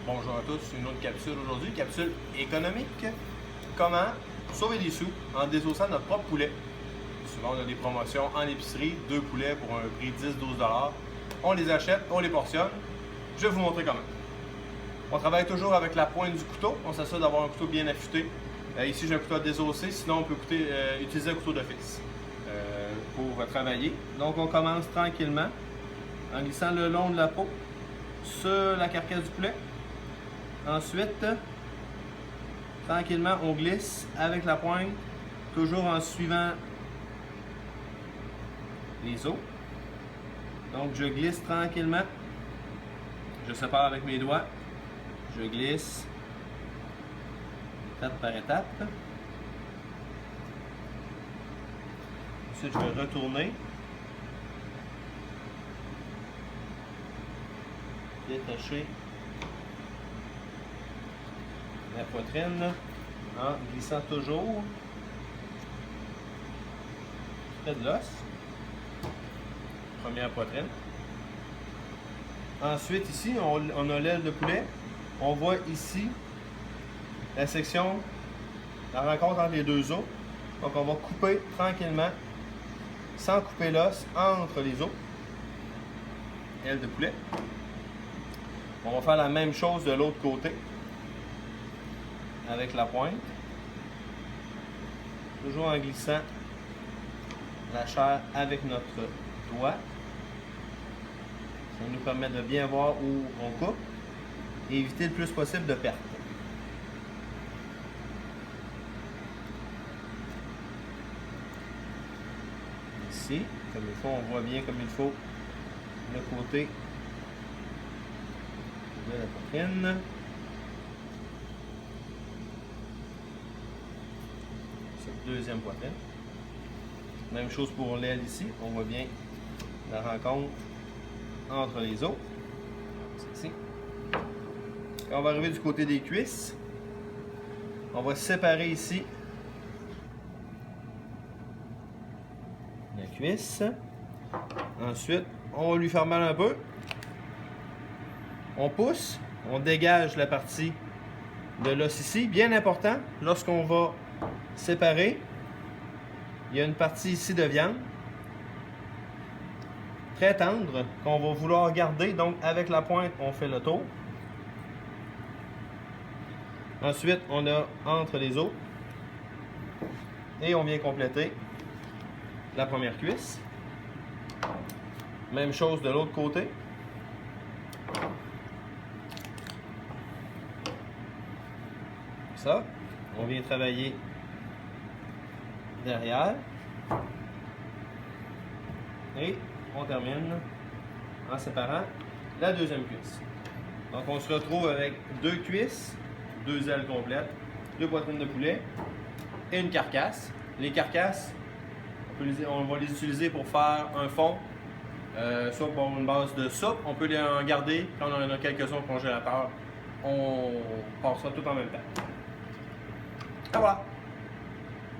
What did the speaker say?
Bonjour à tous, c'est une autre capsule aujourd'hui, capsule économique. Comment sauver des sous en désossant notre propre poulet. Souvent on a des promotions en épicerie, 2 poulets pour un prix de 10-12$. On les achète, on les portionne. Je vais vous montrer comment. On travaille toujours avec la pointe du couteau, on s'assure d'avoir un couteau bien affûté. Ici j'ai un couteau à désosser, sinon on peut utiliser un couteau d'office pour travailler. Donc on commence tranquillement en glissant le long de la peau sur la carcasse du poulet. Ensuite, tranquillement, on glisse avec la pointe, toujours en suivant les os. Donc, je glisse tranquillement. Je sépare avec mes doigts. Je glisse étape par étape. Ensuite, je vais retourner. Détacher la poitrine en glissant toujours près de l'os. Première poitrine. Ensuite ici, on a l'aile de poulet. On voit ici la section, la rencontre entre les deux os. Donc on va couper tranquillement, sans couper l'os, entre les os. Aile de poulet. On va faire la même chose de l'autre côté. Avec la pointe, toujours en glissant la chair avec notre doigt. Ça nous permet de bien voir où on coupe et éviter le plus possible de pertes. Ici, comme il faut, on voit bien comme il faut le côté de la poitrine. Deuxième poitrine. Même chose pour l'aile ici. On voit bien la rencontre entre les os. Ici. Quand on va arriver du côté des cuisses, on va séparer ici la cuisse. Ensuite, on va lui faire mal un peu. On pousse, on dégage la partie de l'os ici. Bien important, lorsqu'on va séparer, il y a une partie ici de viande très tendre qu'on va vouloir garder. Donc avec la pointe on fait le tour. Ensuite on a entre les os et on vient compléter la première cuisse. Même chose de l'autre côté. Ça, on vient travailler derrière et on termine en séparant la deuxième cuisse. Donc on se retrouve avec 2 cuisses, 2 ailes complètes, 2 poitrines de poulet et une carcasse. Les carcasses, on va les utiliser pour faire un fond, soit pour une base de soupe. On peut les en garder quand on en a quelques-uns au congélateur. On passe ça tout en même temps. Et voilà!